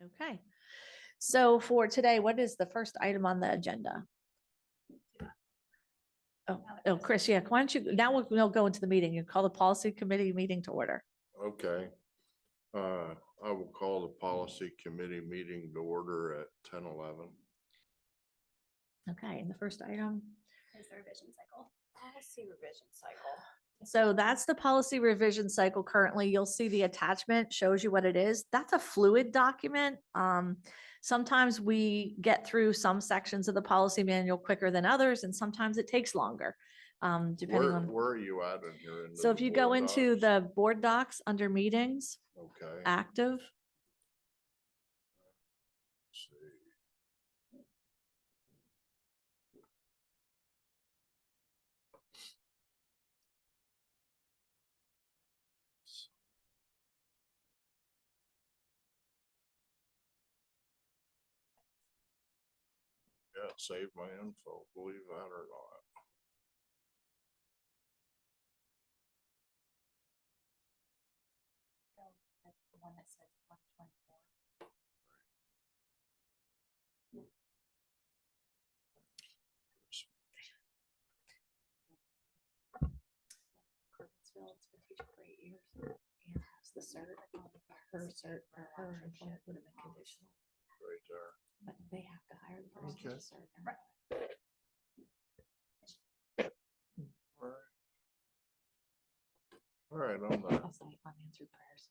Okay. So for today, what is the first item on the agenda? Oh, Chris, yeah, why don't you, now we'll go into the meeting. You call the policy committee meeting to order. Okay. I will call the policy committee meeting to order at 10:11. Okay, and the first item. Is the revision cycle. Policy revision cycle. So that's the policy revision cycle currently. You'll see the attachment shows you what it is. That's a fluid document. Sometimes we get through some sections of the policy manual quicker than others, and sometimes it takes longer. Depending on Where are you at in here? So if you go into the board docs under meetings, Okay. active, Let's see. Yeah, it saved my info, believe that or not. That's the one that says 124. Curtisville, it's been teaching for 8 years and has the cert. Her cert for her employment would have been conditional, Right there. but they have to hire the person to Okay. cert. All right. All right, I'm there. I'll say unanswered prayers.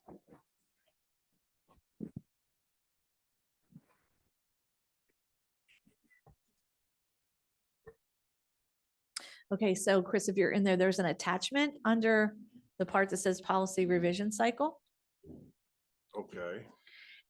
okay, so Chris, if you're in there, there's an attachment under the part that says policy revision cycle. Okay.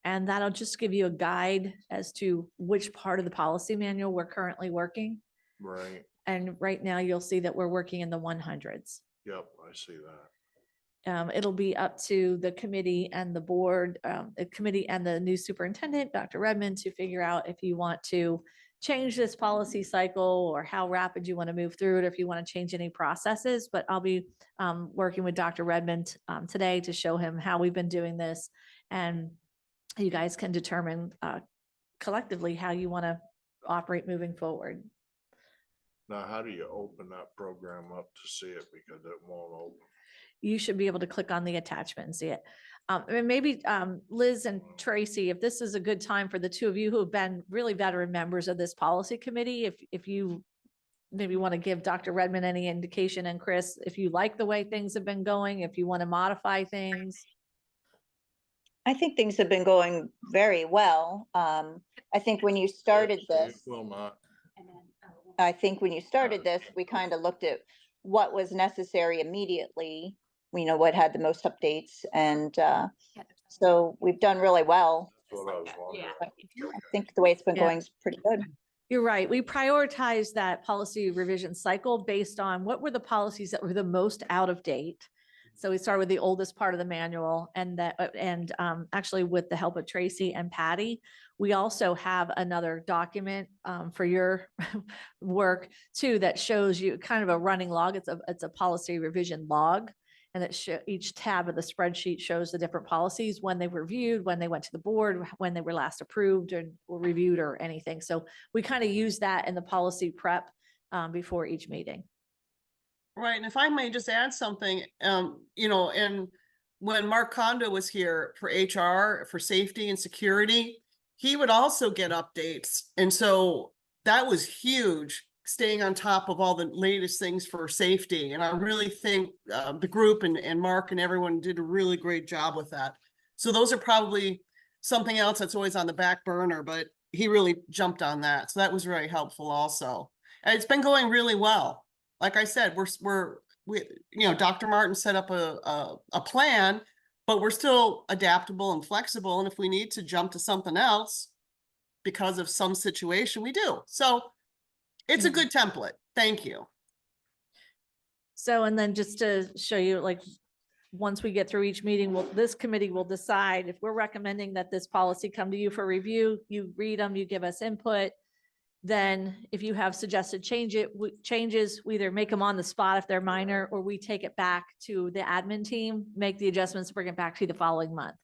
And that'll just give you a guide as to which part of the policy manual we're currently working. Right. And right now you'll see that we're working in the 100s. Yep, I see that. It'll be up to the committee and the board, the committee and the new superintendent, Dr. Redmond, to figure out if you want to change this policy cycle or how rapid you want to move through it, or if you want to change any processes. But I'll be working with Dr. Redmond today to show him how we've been doing this, and you guys can determine collectively how you want to operate moving forward. Now, how do you open that program up to see it? Because it won't open. You should be able to click on the attachment and see it. And maybe Liz and Tracy, if this is a good time for the two of you who have been really veteran members of this policy committee, if you maybe want to give Dr. Redmond any indication, and Chris, if you like the way things have been going, if you want to modify things. I think things have been going very well. I think when you started this, Will not. And then, I think when you started this, we kind of looked at what was necessary immediately, you know, what had the most updates. And so we've done really well. That's what I was wondering. I think the way it's been Yeah. going is pretty good. You're right. We prioritized that policy revision cycle based on what were the policies that were the most out of date. So we started with the oldest part of the manual, and actually with the help of Tracy and Patty, we also have another document for your work too, that shows you kind of a running log. It's a policy revision log, and each tab of the spreadsheet shows the different policies, when they were reviewed, when they went to the board, when they were last approved or reviewed or anything. So we kind of use that in the policy prep before each meeting. Right, and if I may just add something, you know, and when Mark Kondo was here for HR, for safety and security, he would also get updates. And so that was huge, staying on top of all the latest things for safety. And I really think the group and Mark and everyone did a really great job with that. So those are probably something else that's always on the back burner, but he really jumped on that. So that was very helpful also. And it's been going really well. Like I said, we you know, Dr. Martin set up a plan, but we're still adaptable and flexible. And if we need to jump to something else because of some situation, we do. So it's a good template. Thank you. So, and then just to show you, like, once we get through each meeting, this committee will decide if we're recommending that this policy come to you for review. You read them, you give us input. Then if you have suggested changes, we either make them on the spot if they're minor, or we take it back to the admin team, make the adjustments, bring it back to you the following month.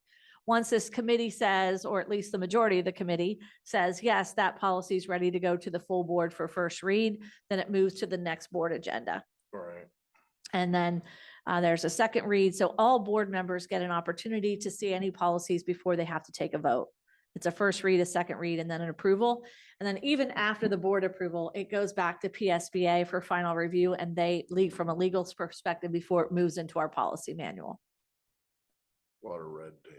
Once this committee says, or at least the majority of the committee says, yes, that policy is ready to go to the full board for first read, then it moves to the next board agenda. Right. And then there's a second read. So all board members get an opportunity to see any policies before they have to take a vote. It's a first read, a second read, and then an approval. And then even after the board approval, it goes back to PSBA for final review, and they leave from a legal perspective before it moves into our policy manual. A lot of red tape.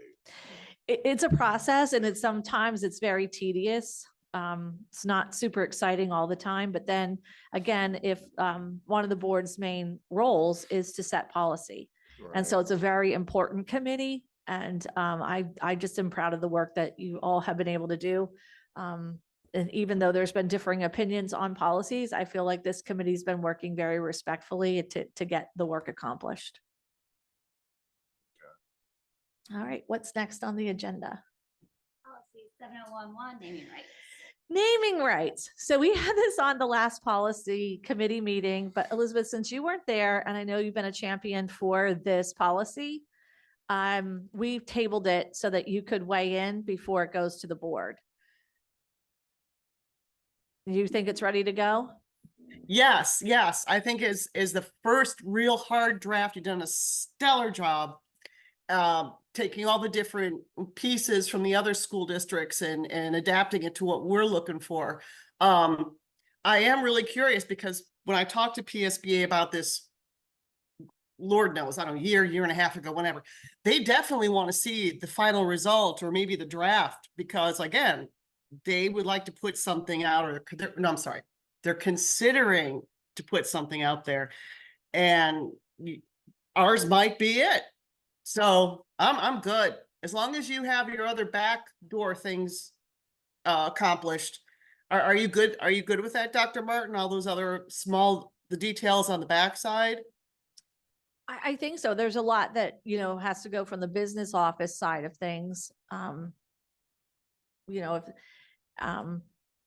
It's a process, and sometimes it's very tedious. It's not super exciting all the time, but then again, if one of the board's main roles is to set policy. And so Right. it's a very important committee. And I just am proud of the work that you all have been able to do. And even though there's been differing opinions on policies, I feel like this committee's been working very respectfully to get the work accomplished. All right, what's next on the agenda? Policy 7011, naming rights. Naming rights. So we had this on the last policy committee meeting, but Elizabeth, since you weren't there, and I know you've been a champion for this policy, we tabled it so that you could weigh in before it goes to the board. You think it's ready to go? Yes, yes, I think is the first real hard draft. You've done a stellar job. Taking all the different pieces from the other school districts and adapting it to what we're looking for. I am really curious because when I talked to PSBA about this, Lord knows, I don't know, year and a half ago, whenever, they definitely want to see the final result or maybe the draft, because again, they would like to put something out, or no, I'm sorry, they're considering to put something out there, and ours might be it. So I'm good. As long as you have your other backdoor things accomplished. Are you good? Are you good with that, Dr. Martin? All those other the details on the backside? I think so. There's a lot that, has to go from the business office side of things. If, and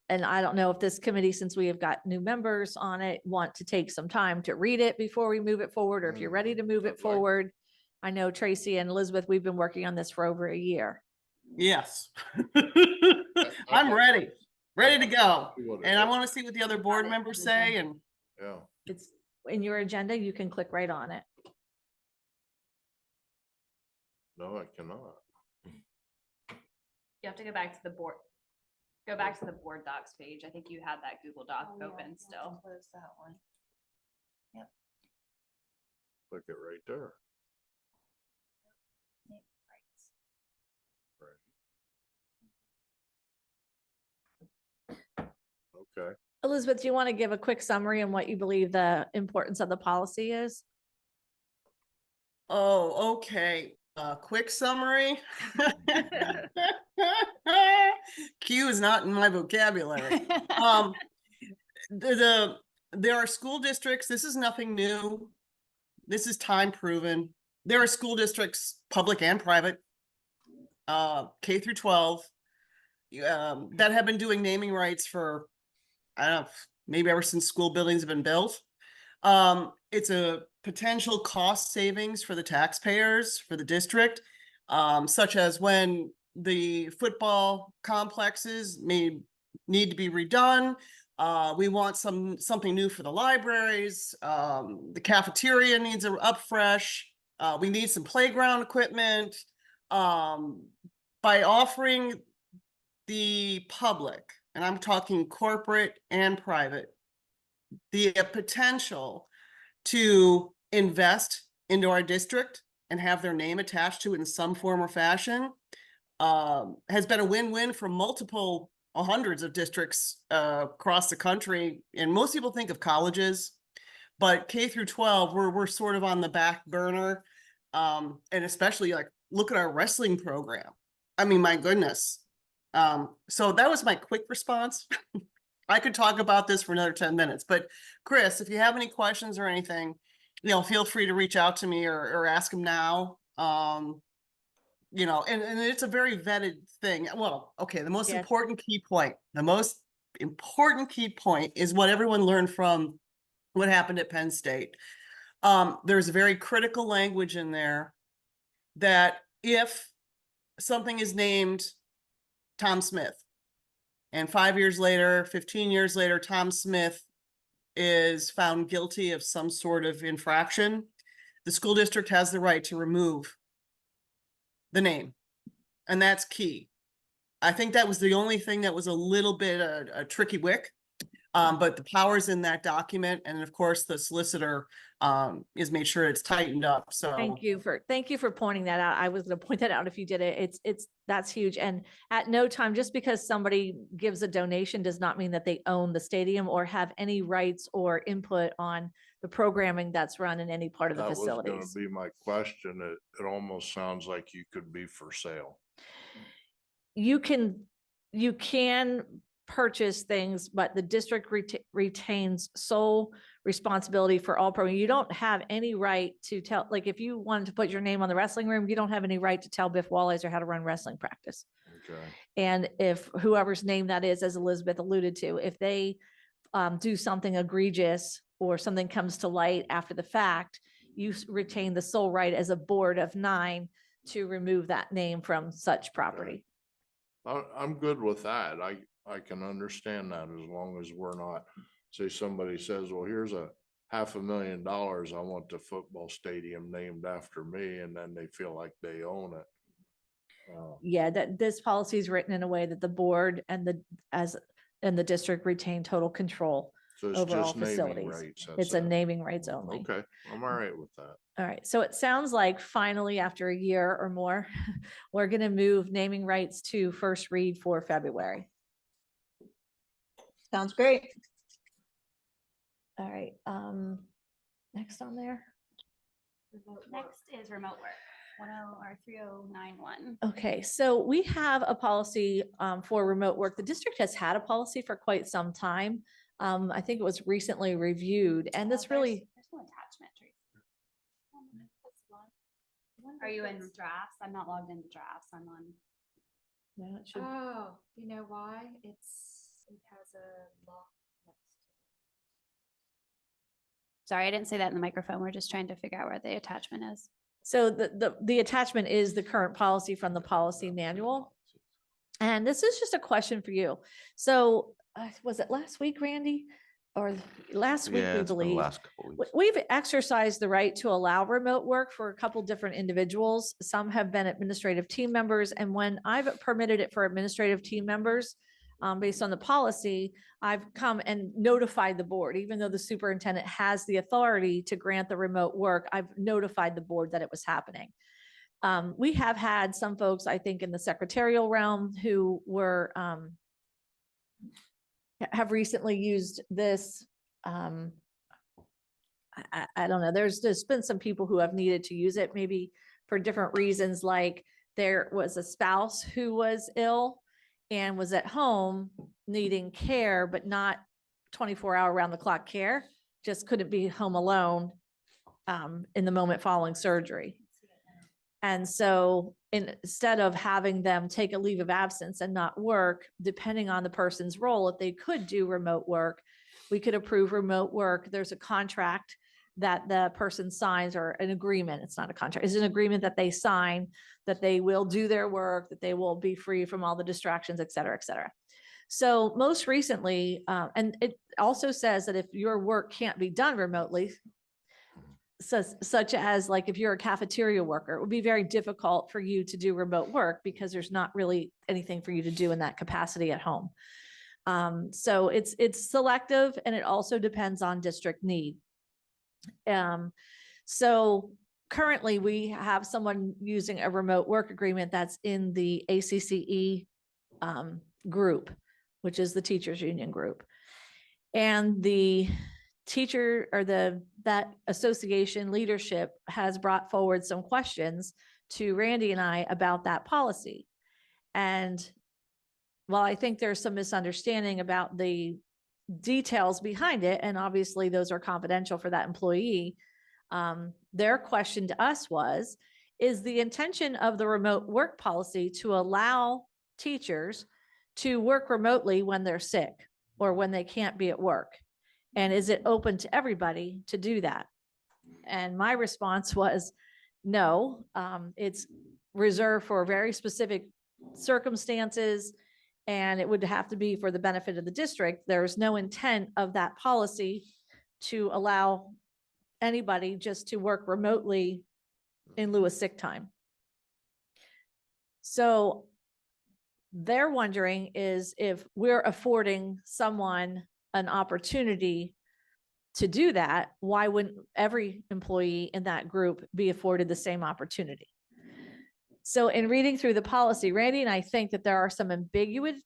I don't know if this committee, since we have got new members on it, want to take some time to read it before we move it forward, or if you're ready to move I'd it like- forward. I know Tracy and Elizabeth, we've been working on this for over a year. Yes. I I'm think ready to go. see what it And I is. want to see what the other board members say, and Yeah. It's in your agenda. You can click right on it. No, I cannot. You have to go back to the board. Go back to the board docs page. I think you had that Google Doc open still. Close that one. Click it right there. Naming rights. Right. Okay. Elizabeth, do you want to give a quick summary on what you believe the importance of the policy is? oh, okay. Quick summary. Q is not in my vocabulary. There are school districts, this is nothing new. This is time proven. There are school districts, public and private, K through 12, that have been doing naming rights for, I don't know, maybe ever since school buildings have been built. It's a potential cost savings for the taxpayers, for the district, such as when the football complexes may need to be redone. We want something new for the libraries. The cafeteria needs a refresh. We need some playground equipment. By offering the public, and I'm talking corporate and private, the potential to invest into our district and have their name attached to it in some form or fashion, has been a win-win for multiple hundreds of districts across the country. And most people think of colleges, but K through 12, we're sort of on the back burner. And especially like, look at our wrestling program. I mean, my goodness. So that was my quick response. I could talk about this for another 10 minutes, but Chris, if you have any questions or anything, feel free to reach out to me or ask him now. And it's a very vetted thing. Well, okay, the most Yes. important key point is what everyone learned from what happened at Penn State. There's very critical language in there that if something is named Tom Smith. And 5 years later, 15 years later, Tom Smith is found guilty of some sort of infraction. The school district has the right to remove the name. And that's key. I think that was the only thing that was a little bit a tricky wick. But the powers in that document, and of course, the solicitor is made sure it's tightened up, so. Thank you for pointing that out. I was gonna point that out if you did it. That's huge. And at no time, just because somebody gives a donation does not mean that they own the stadium or have any rights or input on the programming that's run in any part of the That was gonna facilities. be my question. It almost sounds like you could be for sale. You can purchase things, but the district retains sole responsibility for all programming. You don't have any right to tell, like, if you wanted to put your name on the wrestling room, you don't have any right to tell Biff Wallacer how to run wrestling practice. Okay. And if whoever's name that is, as Elizabeth alluded to, if they do something egregious or something comes to light after the fact, you retain the sole right as a board of 9 to remove that name from such property. I'm good with that. I can understand that as long as we're not, say somebody says, well, here's a $500,000. I want the football stadium named after me, and then they feel like they own it. Yeah, that this policy is written in a way that the board and the district retain total control. So it's Over all just naming facilities. rights. It's that's a it. naming rights only. Okay, I'm all right with that. All right, so it sounds like finally, after a year or more, we're gonna move naming rights to first read for February. Sounds great. All right, next on there. Next is remote work, 3091. Okay, so we have a policy for remote work. The district has had a policy for quite some time. I think it was recently reviewed, and this really, There's no attachment. Tracy. Are you in drafts? I'm not logged into drafts. I'm on. no, it should- Oh, you know why? It has a lock next Sorry, I didn't say that in the microphone. We're just trying to figure out where the attachment is. So the attachment is the current policy from the policy manual. And this is just a question for you. So was it last week, Randy? Or last week, we believe? Last couple weeks. We've exercised the right to allow remote work for a couple different individuals. Some have been administrative team members. And when I've permitted it for administrative team members, based on the policy, I've come and notified the board, even though the superintendent has the authority to grant the remote work, I've notified the board that it was happening. We have had some folks, I think, in the secretarial realm who were, have recently used this. I don't know, there's been some people who have needed to use it, maybe for different reasons, like there was a spouse who was ill and was at home needing care, but not 24-hour round the clock care, just couldn't be home alone in the moment following surgery. And so instead of having them take a leave of absence and not work, depending on the person's role, if they could do remote work, we could approve remote work. There's a contract that the person signs, or an agreement. It's not a contract. It's an agreement that they sign that they will do their work, that they will be free from all the distractions, et cetera, et cetera. So most recently, and it also says that if your work can't be done remotely, such as like if you're a cafeteria worker, it would be very difficult for you to do remote work because there's not really anything for you to do in that capacity at home. So it's selective, and it also depends on district need. So currently we have someone using a remote work agreement that's in the ACCE group, which is the teachers union group. And the teacher or that association leadership has brought forward some questions to Randy and I about that policy. And while I think there's some misunderstanding about the details behind it, and obviously those are confidential for that employee, their question to us was, is the intention of the remote work policy to allow teachers to work remotely when they're sick or when they can't be at work? And is it open to everybody to do that? And my response was, no, it's reserved for very specific circumstances, and it would have to be for the benefit of the district. There's no intent of that policy to allow anybody just to work remotely in lieu of sick time. So they're wondering is if we're affording someone an opportunity to do that, why wouldn't every employee in that group be afforded the same opportunity? So in reading through the policy, Randy and I think that there are some there's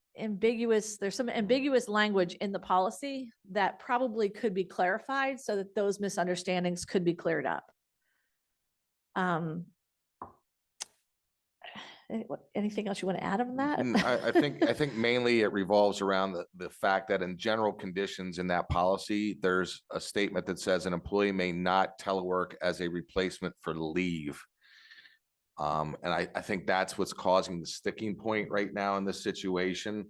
some ambiguous language in the policy that probably could be clarified so that those misunderstandings could be cleared up. Anything else you want to add on that? I think mainly it revolves around the fact that in general conditions in that policy, there's a statement that says an employee may not telework as a replacement for leave. And I think that's what's causing the sticking point right now in this situation.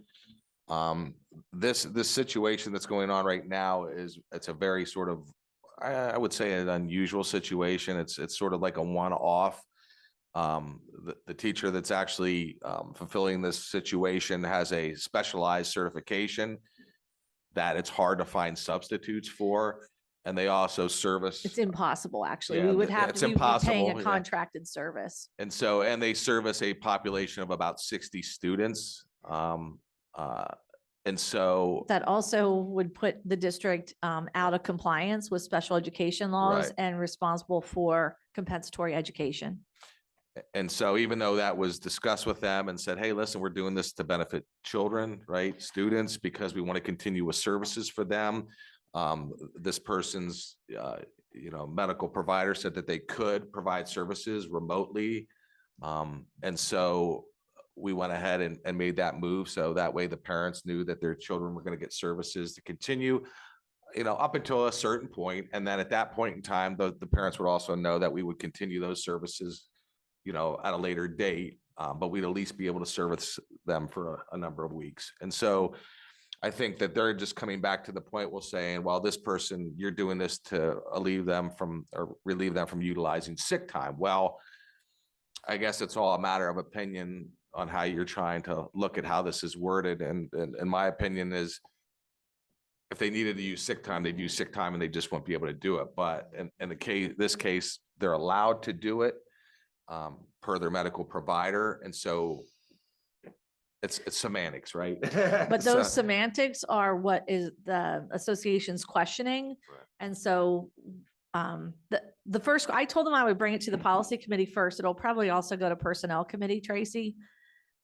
This situation that's going on right now it's a very sort of, I would say, an unusual situation. It's sort of like a one-off. The teacher that's actually fulfilling this situation has a specialized certification that it's hard to find substitutes for. And they also service. It's impossible, actually. Yeah, We would have it's to be paying impossible, a yeah. contracted service. And so, and they service a population of about 60 students. And so, That also would put the district out of compliance with special education laws Right. and responsible for compensatory education. and so even though that was discussed with them and said, hey, listen, we're doing this to benefit children, right? Students, because we want to continue with services for them. This person's, medical provider said that they could provide services remotely. And so we went ahead and made that move. So that way the parents knew that their children were going to get services to continue, up until a certain point. And then at that point in time, the parents would also know that we would continue those services, at a later date, but we'd at least be able to service them for a number of weeks. And so I think that they're just coming back to the point, well, saying, well, this person, you're doing this to relieve them from utilizing sick time. Well, I guess it's all a matter of opinion on how you're trying to look at how this is worded. And my opinion is, if they needed to use sick time, they'd use sick time and they just won't be able to do it. But in this case, they're allowed to do it per their medical provider. And so it's semantics, right? But So- those semantics are what is the association's questioning. Right. And so the first, I told them I would bring it to the policy committee first. It'll probably also go to personnel committee, Tracy.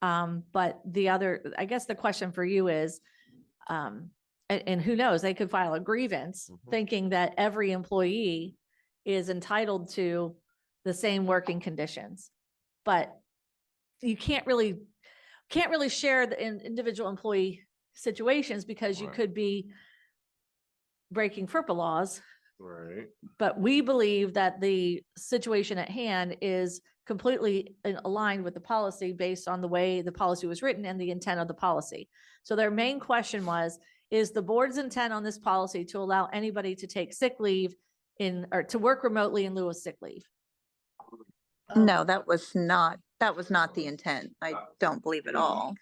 But the other, I guess the question for you is, and who knows, they could file a grievance Mhm. thinking that every employee is entitled to the same working conditions. But you can't really share the individual employee situations because you Right. could be breaking FERPA laws. Right. But we believe that the situation at hand is completely aligned with the policy based on the way the policy was written and the intent of the policy. So their main question was, is the board's intent on this policy to allow anybody to take sick leave or to work remotely in lieu of sick leave? No, that was not the intent. I don't believe at all.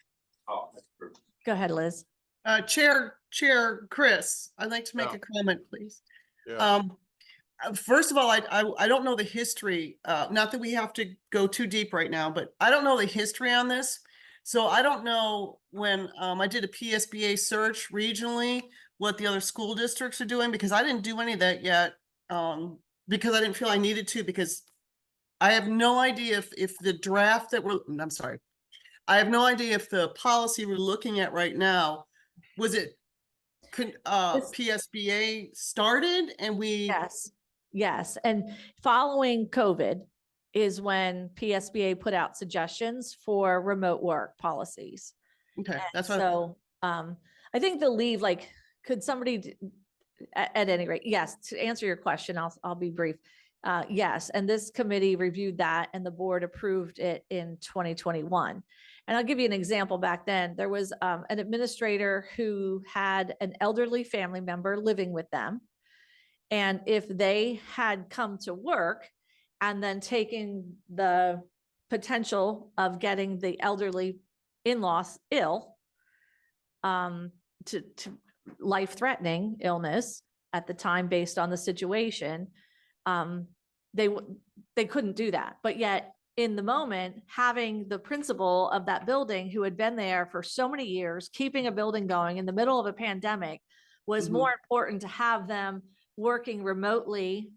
Go ahead, Liz. Chair Chris, I'd like to make Yeah. a comment, please. Yeah. First of all, I don't know the history, not that we have to go too deep right now, but I don't know the history on this. So I don't know when I did a PSBA search regionally, what the other school districts are doing, because I didn't do any of that yet. Because I didn't feel I needed to, because I have no idea if the draft that I'm sorry. I have no idea if the policy we're looking at right now, was it PSBA started and we. Yes. And following COVID is when PSBA put out suggestions for remote work policies. Okay, And that's what. so, I think the leave, like, could somebody, at any rate, yes, to answer your question, I'll be brief. Yes, and this committee reviewed that and the board approved it in 2021. And I'll give you an example. Back then, there was an administrator who had an elderly family member living with them. And if they had come to work and then taken the potential of getting the elderly in-laws ill, to life-threatening illness at the time based on the situation, they couldn't do that. But yet in the moment, having the principal of that building who had been there for so many years, keeping a building going in the middle of a pandemic was Mhm. more important to have them working remotely.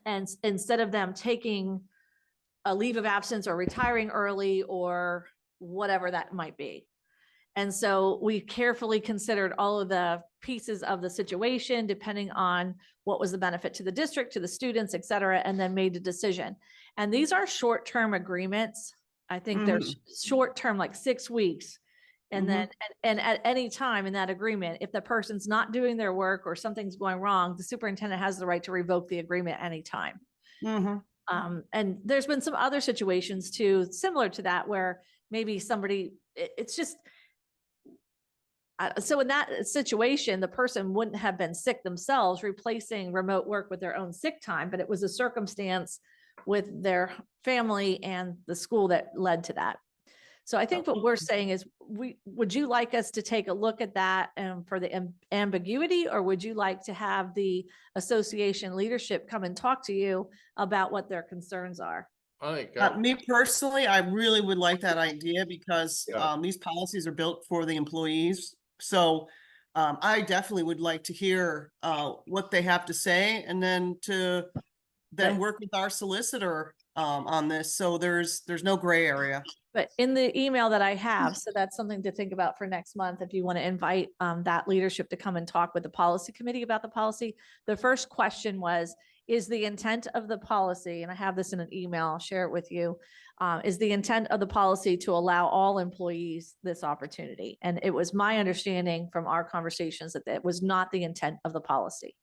And instead of them taking a leave of absence or retiring early or whatever that might be. And so we carefully considered all of the pieces of the situation, depending on what was the benefit to the district, to the students, et cetera, and then made a decision. And these are short-term agreements. I think they're short-term, like 6 weeks. And then, and at any time in that agreement, if the person's not doing their work or something's going wrong, the superintendent has the right to revoke the agreement anytime. Mhm. And there's been some other situations too, similar to that, where maybe somebody, it's just, so in that situation, the person wouldn't have been sick themselves, replacing remote work with their own sick time, but it was a circumstance with their family and the school that led to that. So I think what we're saying is, would you like us to take a look at that for the ambiguity, or would you like to have the association leadership come and talk to you about what their concerns are? I think, Me personally, I really would like that idea because Yeah. these policies are built for the employees. So I definitely would like to hear what they have to say, and then to then Right. work with our solicitor on this. So there's no gray area. But in the email that I have, so that's something to think about for next month, if you want to invite that leadership to come and talk with the policy committee about the policy. The first question was, is the intent of the policy, and I have this in an email, I'll share it with you, is the intent of the policy to allow all employees this opportunity? And it was my understanding from our conversations that that was not the intent of the policy.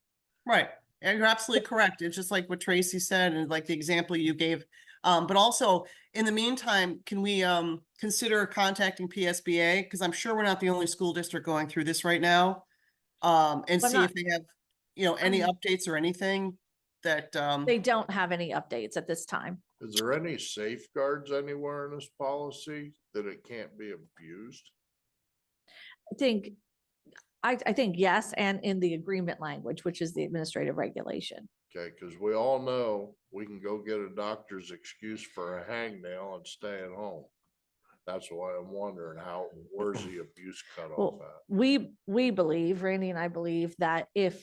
Right. And you're absolutely correct. It's just like what Tracy said and like the example you gave. But also in the meantime, can we consider contacting PSBA? Because I'm sure we're not the only school district going through this right now. And Well, see not- if they have, any updates or anything that They don't have any updates at this time. is there any safeguards anywhere in this policy that it can't be abused? I think yes, and in the agreement language, which is the administrative regulation. Okay, because we all know we can go get a doctor's excuse for a hangnail and stay at home. That's why I'm wondering where's the abuse cut off Well, at? we believe, Randy and I believe, that if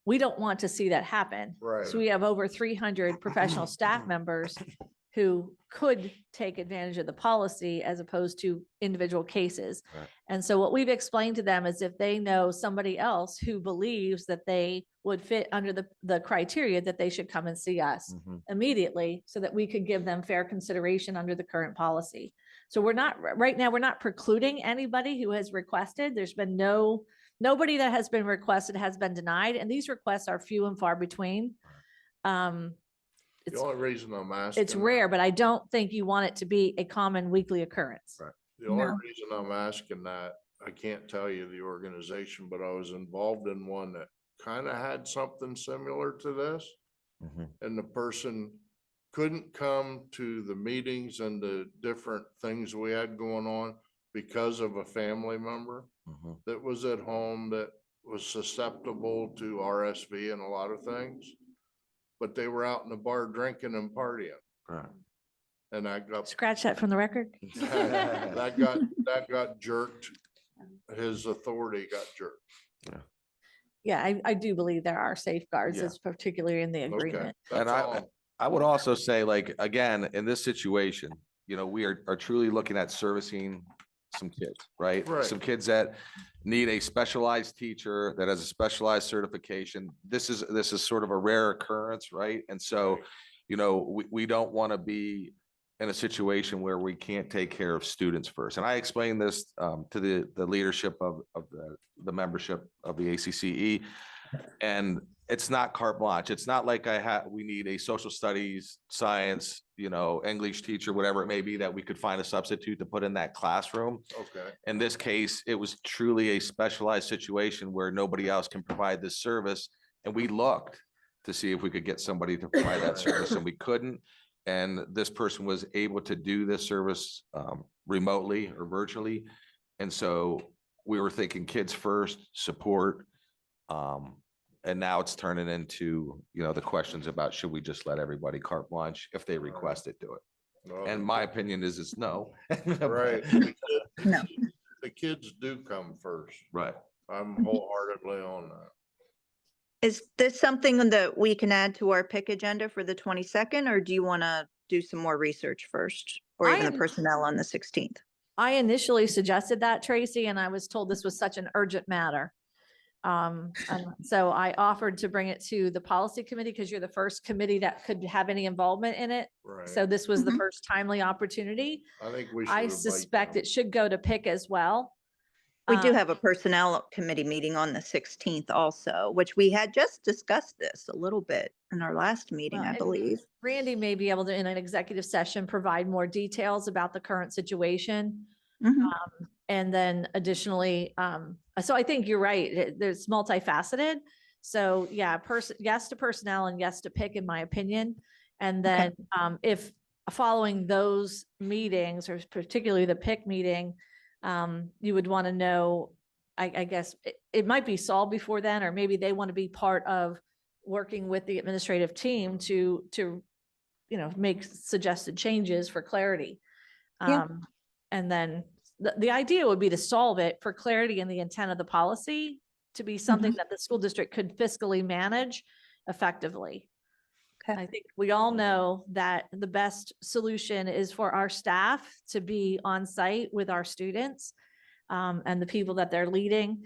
we don't want to see that happen. Right. So we have over 300 professional staff members who could take advantage of the policy as opposed to individual cases. Right. And so what we've explained to them is if they know somebody else who believes that they would fit under the criteria, that they should come and see us immediately so that we could give them fair consideration under the current policy. So we're not, right now, we're not precluding anybody who has requested. There's been nobody that has been requested has been denied, and these requests are few and far between. The only reason I'm asking. It's rare, but I don't think you want it to be a common weekly occurrence. Right. The only No. reason I'm asking that, I can't tell you the organization, but I was involved in one that kind of had something similar to this. And the person couldn't come to the meetings and the different things we had going on because of a family member that was at home that was susceptible to RSV and a lot of things. But they were out in the bar drinking and partying. Right. And I got Scratch that from the record. that got jerked. His authority got jerked. Yeah, I do believe there are safeguards, Yeah. it's particularly in the Okay. agreement. That's And all. I would also say, like, again, in this situation, we are truly looking at servicing some kids, right? Right. Some kids that need a specialized teacher that has a specialized certification. This is sort of a rare occurrence, right? And so, we don't want to be in a situation where we can't take care of students first. And I explained this to the leadership of the membership of the ACCE. And it's not carte blanche. It's not like we need a social studies, science, English teacher, whatever it may be, that we could find a substitute to put in that classroom. Okay. In this case, it was truly a specialized situation where nobody else can provide this service. And we looked, to see if we could get somebody to provide that service, and we couldn't. And this person was able to do this service remotely or virtually. And so we were thinking kids first, support. And now it's turning into, the questions about, should we just let everybody carte blanche if they request it, do it? Well, And my opinion is it's no. Right. No. The kids do come first. Right. I'm wholeheartedly on that. Is this something that we can add to our pick agenda for the 22nd, or do you want to do some more research first? Or I even the am- personnel on the 16th? I initially suggested that, Tracy, and I was told this was such an urgent matter. And so I offered to bring it to the policy committee because you're the first committee that could have any involvement in it. Right. So this was the Mhm. first timely opportunity. I think we should. I invite suspect them. it should go to pick as well. We do Um, have a personnel committee meeting on the 16th also, which we had just discussed this a little bit in our last meeting, Well, I and believe. Randy may be able to, in an executive session, provide more details about the current situation. Mhm. And then additionally, so I think you're right, there's multifaceted. So yeah, yes to personnel and yes to pick, in my opinion. And Okay. then, if following those meetings, or particularly the pick meeting, you would want to know, I guess, it might be solved before then, or maybe they want to be part of working with the administrative team to, make suggested changes for clarity. Yeah. And then the idea would be to solve it for clarity in the intent of the policy, to be something that the school district could fiscally manage effectively. Okay. I think we all know that the best solution is for our staff to be on site with our students, and the people that they're leading.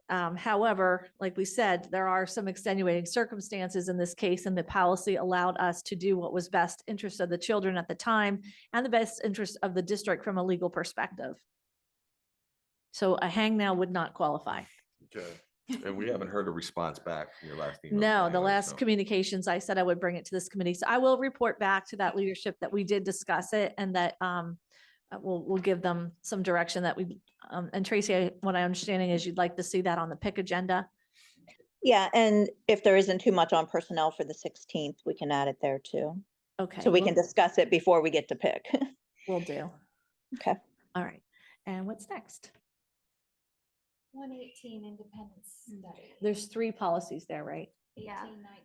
However, like we said, there are some extenuating circumstances in this case, and the policy allowed us to do what was best interest of the children at the time and the best interest of the district from a legal perspective. So a hang now would not qualify. Okay. And we haven't heard a response back from your last email. No, the anyway, last so. communications, I said I would bring it to this committee. So I will report back to that leadership that we did discuss it, and that we'll give them some direction that we, and Tracy, what I'm understanding is you'd like to see that on the pick agenda. Yeah, and if there isn't too much on personnel for the 16th, we can add it there too. Okay. So we we'll- can discuss it before we get to pick. We'll do. Okay. All right. And what's next? 118 Independence Study. There's 3 policies there, right? Yeah. 18, 19,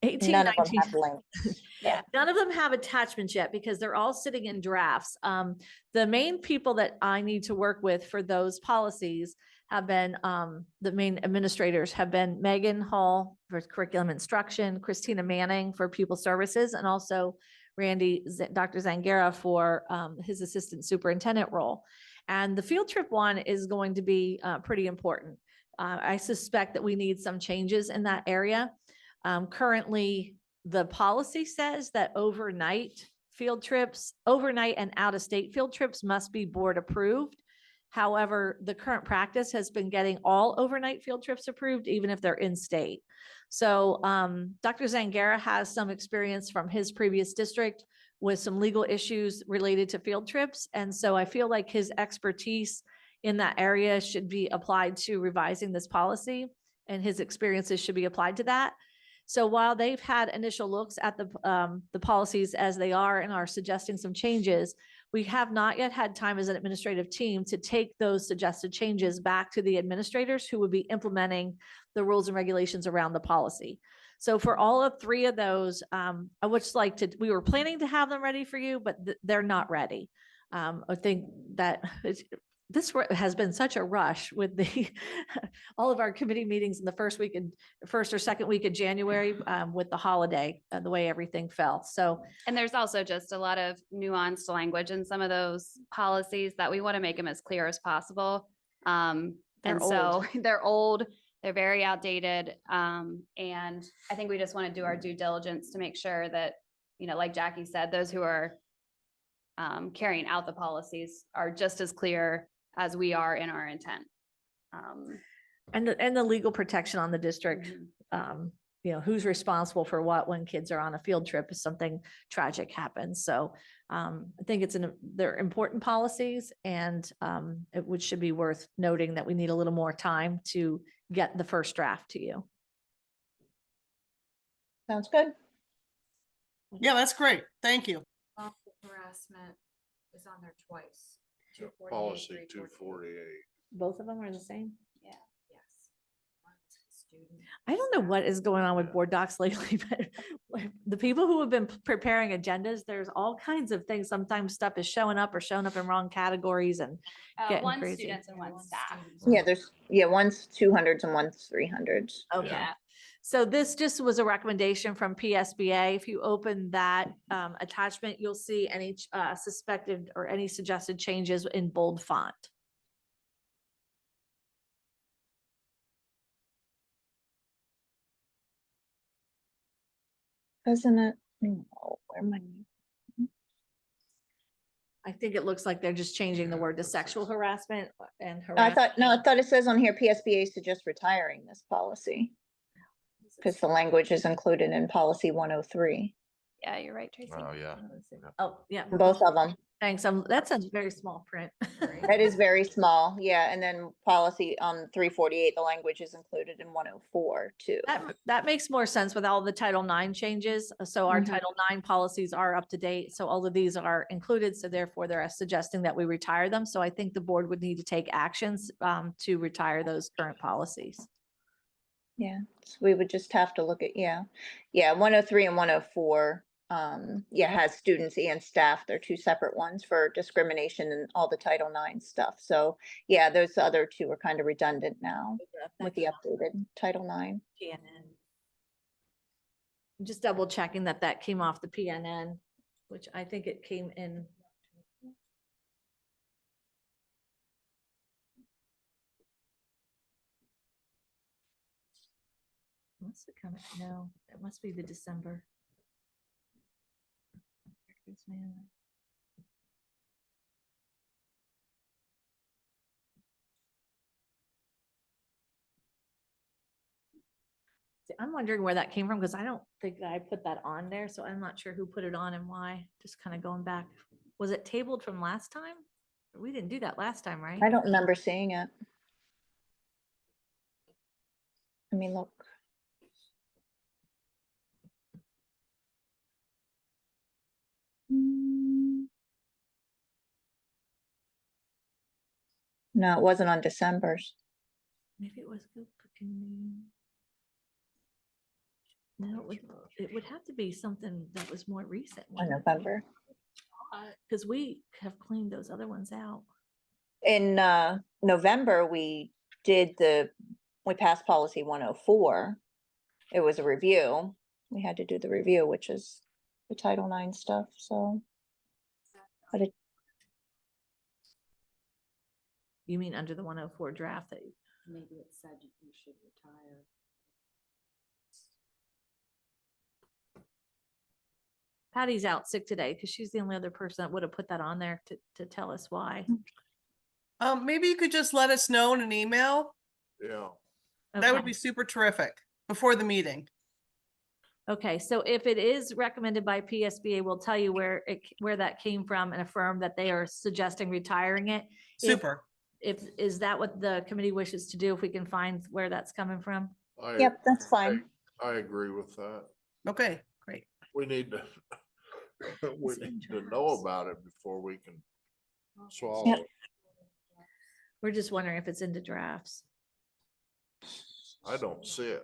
and 18, None of them 19. have links. Yeah, none of them have attachments yet because they're all sitting in drafts. The main people that I need to work with for those policies have been, the main administrators have been Megan Hall for curriculum instruction, Christina Manning for pupil services, and also Dr. Zangara for his assistant superintendent role. And the field trip one is going to be pretty important. I suspect that we need some changes in that area. Currently, the policy says that overnight and out-of-state field trips must be board approved. However, the current practice has been getting all overnight field trips approved, even if they're in state. So Dr. Zangara has some experience from his previous district with some legal issues related to field trips. And so I feel like his expertise in that area should be applied to revising this policy, and his experiences should be applied to that. So while they've had initial looks at the policies as they are and are suggesting some changes, we have not yet had time as an administrative team to take those suggested changes back to the administrators who would be implementing the rules and regulations around the policy. So for all of 3 of those, I would just like to, we were planning to have them ready for you, but they're not ready. I think that this has been such a rush with the all of our committee meetings in the first or second week of January, with the holiday and the way everything fell. So And there's also just a lot of nuanced language in some of those policies that we want to make them as clear as possible. They're And so they're old, they're very outdated. And I think we just want to do our due diligence to make sure that, like Jackie said, those who are carrying out the policies are just as clear as we are in our intent. and the legal protection on the district, who's responsible for what when kids are on a field trip if something tragic happens. So I think they're important policies, and it should be worth noting that we need a little more time to get the first draft to you. Sounds good. Yeah, that's great. Thank you. Lawful harassment is on there twice. Yeah, 248, Policy 348. 248. Both of them are the same? Yes. One's student, I don't know staff. what is going on with Yeah. board docs lately, but the people who have been preparing agendas, there's all kinds of things. Sometimes stuff is showing up or showing up in wrong categories and getting One crazy. students and one One staff. student. Yeah, there's, one's 200s and one's 300s. Okay. Yeah. So this just was a recommendation from PSBA. If you open that attachment, you'll see any suspected or any suggested changes in bold font. Isn't it? No, where am I? I think it looks like they're just changing the word to sexual harassment and I harassment. thought it says on here PSBA suggests retiring this policy because the language is included in policy 103, Yeah, you're right, Tracy. Oh, yeah. Oh, yeah. both of them. Thanks. That sounds very small print. That is very small, yeah, and then policy 348, the language is included in 104 too. That makes more sense with all the Title IX changes. So our Mhm. Title IX policies are up to date. So all of these are included. So therefore they're suggesting that we retire them. So I think the board would need to take actions to retire those current policies. Yeah, so we would just have to look at, 103 and 104, has students and staff. They're two separate ones for discrimination and all the Title IX stuff. So, yeah, those other two are kind of redundant now with the updated Title IX. PNN. I'm just double checking that that came off the PNN, which I think it came in. Must have come, no, it must be the December. Records management. See, I'm wondering where that came from because I don't think that I put that on there, so I'm not sure who put it on and why. Just kind of going back. Was it tabled from last time? We didn't do that last time, right? I don't remember seeing it. I mean, look. No, it wasn't on December's. Maybe it was. No, it would have to be something that was more recent. Or November. Because we have cleaned those other ones out. In November, we passed policy 104. It was a review. We had to do the review, which is the Title IX stuff, so. But it, You mean under the 104 draft that? Maybe it said you should retire. Patty's out sick today because she's the only other person that would have put that on there to tell us why. Maybe you could just let us know in an email. Yeah, That would Okay. be super terrific before the meeting. Okay, so if it is recommended by PSBA, we'll tell you where that came from and affirm that they are suggesting retiring it. Super. Is that what the committee wishes to do, if we can find where that's coming from? yep, that's fine. I agree with that. Okay, great. We need to, we It's in need to know drafts. about it before we can swallow. Yep. it. We're just wondering if it's into drafts. I don't see it.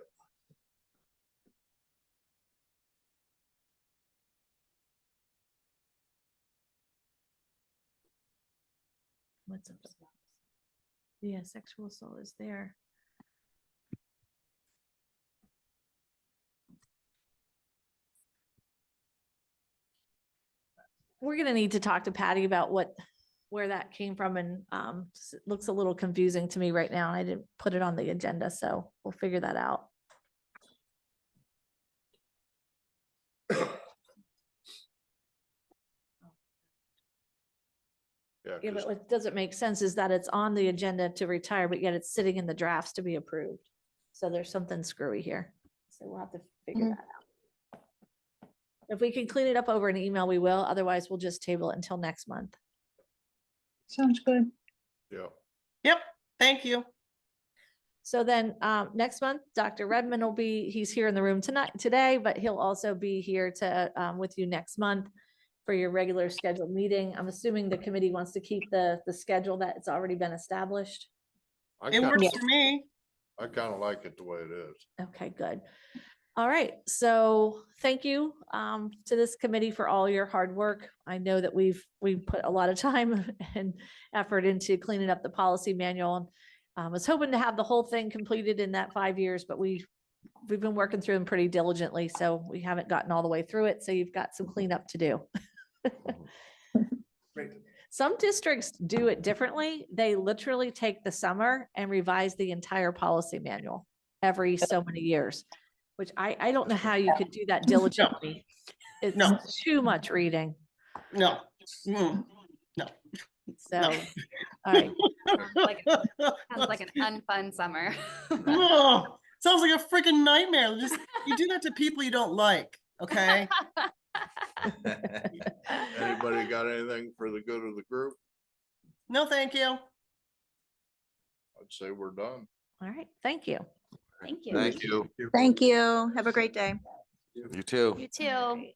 What's up? Yeah, sexual assault is there. We're gonna need to talk to Patty about where that came from, and it looks a little confusing to me right now. I didn't put it on the agenda, so we'll figure that out. Yeah, Yeah, 'cause but what doesn't make sense is that it's on the agenda to retire, but yet it's sitting in the drafts to be approved. So there's something screwy here. So we'll have to figure Mhm. that out. If we can clean it up over an email, we will. Otherwise, we'll just table it until next month. Sounds good. yeah, Yep, thank you. So then, next month, Dr. Redmond will be, he's here in the room today, but he'll also be here to, with you next month for your regular scheduled meeting. I'm assuming the committee wants to keep the schedule that's already been established. It works Yeah. for me. I kind of like it the way it is. Okay, good. All right, so thank you to this committee for all your hard work. I know that we've put a lot of time and effort into cleaning up the policy manual. I was hoping to have the whole thing completed in that 5 years, but we've been working through them pretty diligently, so we haven't gotten all the way through it. So you've got some cleanup to do. Some districts do it differently. They literally take the summer and revise the entire policy manual every so many years, which I don't know how you could do that diligently. It's No. too much reading. No. Mm. So, No. all right. Sounds like an unfun summer. Oh, sounds like a freaking nightmare. Just, you do that to people you don't like, okay? Anybody got anything for the good of the group? No, thank you. I'd say we're done. All right. Thank you. Thank you. Thank you. Thank you. Have a great day. You too. You too.